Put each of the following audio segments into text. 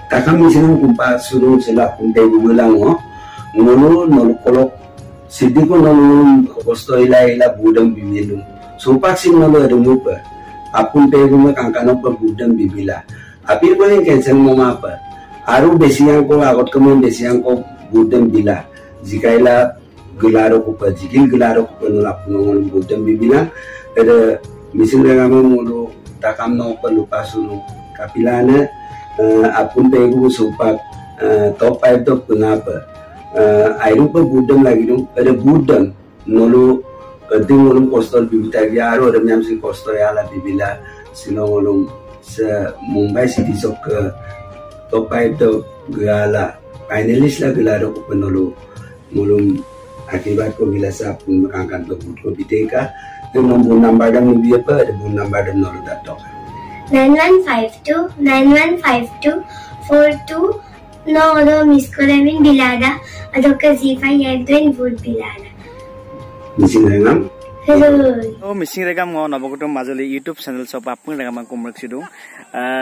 takam mising kumpa suruh sila punte bulang ngulu kolok sidiko nolu kosto ila budam bibilu supak sing nolu ada mupa apun peguma kangkano pa budam bibila apir ko yung cancel mo mapa aru desiyang ko agot kamo desiyang ko budam bila jikaila gelaro ko pa jikil gelaro ko pa nula punong budam bibila ada mising ngamo ngulu takam no pa lupa sunu kapilana apun pegu supak top 5 dok kenapa airupa budam lagi dong ada budam nolu ding ngolong kostol bibita yaro ada myam sing kostol ala bibila sino ngolong sa Mumbai City Soccer top 5 dok gala finalist lah gelaro ko penolu ngolong akibat ko gila sa pun makangkan to ko biteka dengan number dam ni apa ada number dam nolu datok 9152 9152 42 no odo miskolemin bilada adoka Z5 yedwen wood bilada missing regam hello missing regam ngo nabogotom majoli YouTube channel sop apun regam komrak sidu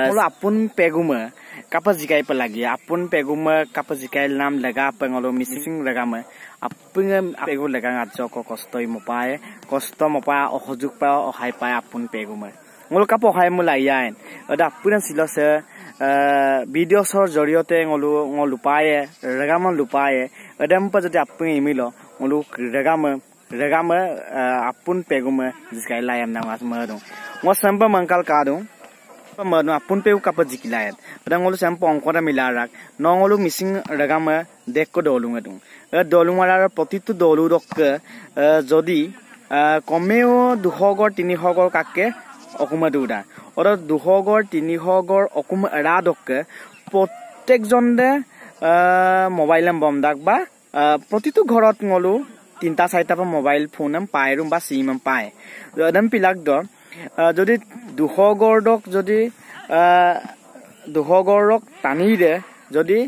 olo apun peguma kapa jikai pelagi apun peguma kapa jikai nam laga pengolo missing regam apun pegu laga ngatso ko kostoi mopae kosto mopa ohojuk pa ohai pa apun peguma ngolo kapo hai mulayan ada puran silose video sor joriote ngolu paye regam lupaye adam pa jati apun imilo ngolu regam apun peguma jiskai layam na ngas madung ngosamba mangkal kadung pamadu apun pegu kapa jikilayan ada ngolu sampo ongkora milarak nongolu missing regam dekko dolunga dung dolungarar protitu dolu dok jodi komeo 200 gor 300 gor kakke অকুমা দুটা ওর 200 গড় 300 গড় অকুম রাদকে প্রত্যেকজনে mobile বম দাক বা প্রতিটো ঘরত ngolu 3টা 4টা mobile phone পায় রুম বা সিম পায় দম পিলাক দ যদি 200 গড়ক যদি 200 গড়ক টানি দে যদি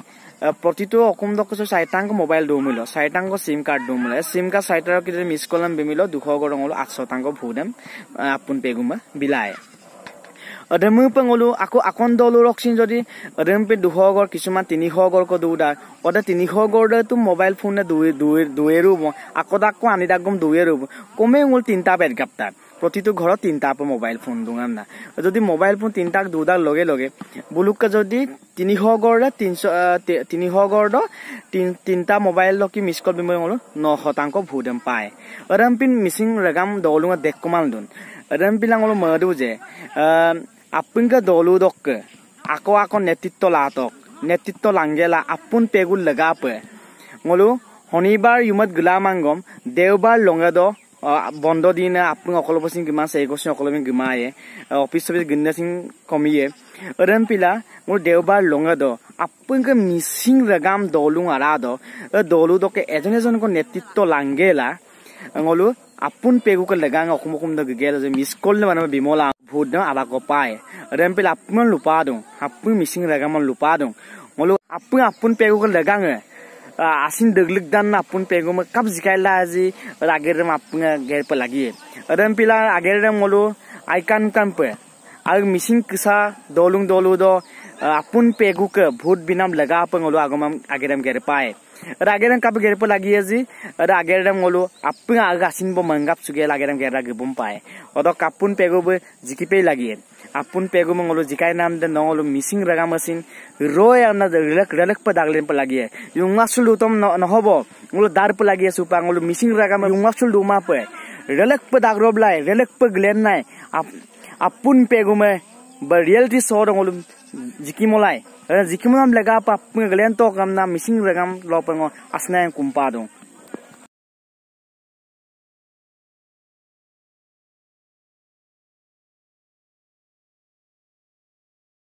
প্রতিটো অকুম দক 4টাঙ্গ মোবাইল দমিলো 4টাঙ্গ সিম কার্ড দমিলো সিম কার্ড 4টার কি মিস কলম বিমিলো 200 গড় ngolu 800টাঙ্গ ভুদম আপুন পেগুমা বিলাই অদমু পngolu আকো আকন দলু রকসিন যদি অদম পে 200 গড় কিছুমান 300 গড় কো দুডা ওদা 300 গড় তো মোবাইল ফোনে দুয়েরু আকদাকো আনি দাগম দুয়েরু কমে ngol 3টা বেড গাপটা প্রতিটো ঘরত 3টা মোবাইল ফোন দুঙাম না যদি মোবাইল ফোন 3টা দুদার লগে লগে বুলুকা যদি 300 গড় 300 গড় 3টা মোবাইল লকি মিস কল বিময় ngol 900 ভুদম পায় অদম পিন মিসিং রেগাম দলুঙা দেখ কমাল দুন অদম পিলাং ngol মদু যে আপুনকা দলু দক আকো নেতৃত্ব লাতক নেতৃত্ব লাঙ্গেলা আপুন পেগুল লাগাপে ngolu শনিবার ইমত গুলামাঙ্গম দেওবার লঙ্গাদ বন্ধ দিন আপনি অকলপসিং গমা সেইগসিং অকলবিং গমায়ে অফিস সার্ভিস গন্নাসিং কমিয়ে অরম পিলা মোর দেওবার লঙ্গাদ আপুনকে মিসিং রেগাম দলুং আরাদ দলু দকে এজন কো নেতৃত্ব লাঙ্গেলা ngolu apun pegu ke legang okum de gegel je miss call mana bimola भूत न आला को पाए रेम्पिल अपन लुपा दं अपन मिसिंग रेगामन लुपा दं ngolu अपन पेगु को लेगांगे आसिन दगलिक दान अपन पेगु म कब जिकाइला जी रागेरम अपन गेर पे लागि रेम्पिला आगेरम ngolu आइकान कामपे आग मिसिंग किसा दोलुंग दोलु दो अपन पेगु के भूत बिनाम लगा अपन ngolu आगम आगेरम गेर पाए रागेरम कब गेर पे लागि जी रागेरम ngolu अपन आग आसिन बो मंगाप सुगे लागेरम गेर गबम पाए ओदो कापुन पेगु बे जिकिपे लागि apun pegu mengolo jikai nam de nongolo missing raga machine roy amna relek pa daglen pa lagi yung masul tom no hobo ngolo dar pa lagi supa ngolo missing raga yung masul du ma pa relek pa dagrob lai relek pa glen nai apun pegu me ba reality show ngolo jikimolai jikimam lega pa apun glen to kamna missing ragam lo pa ngo asna kumpa dong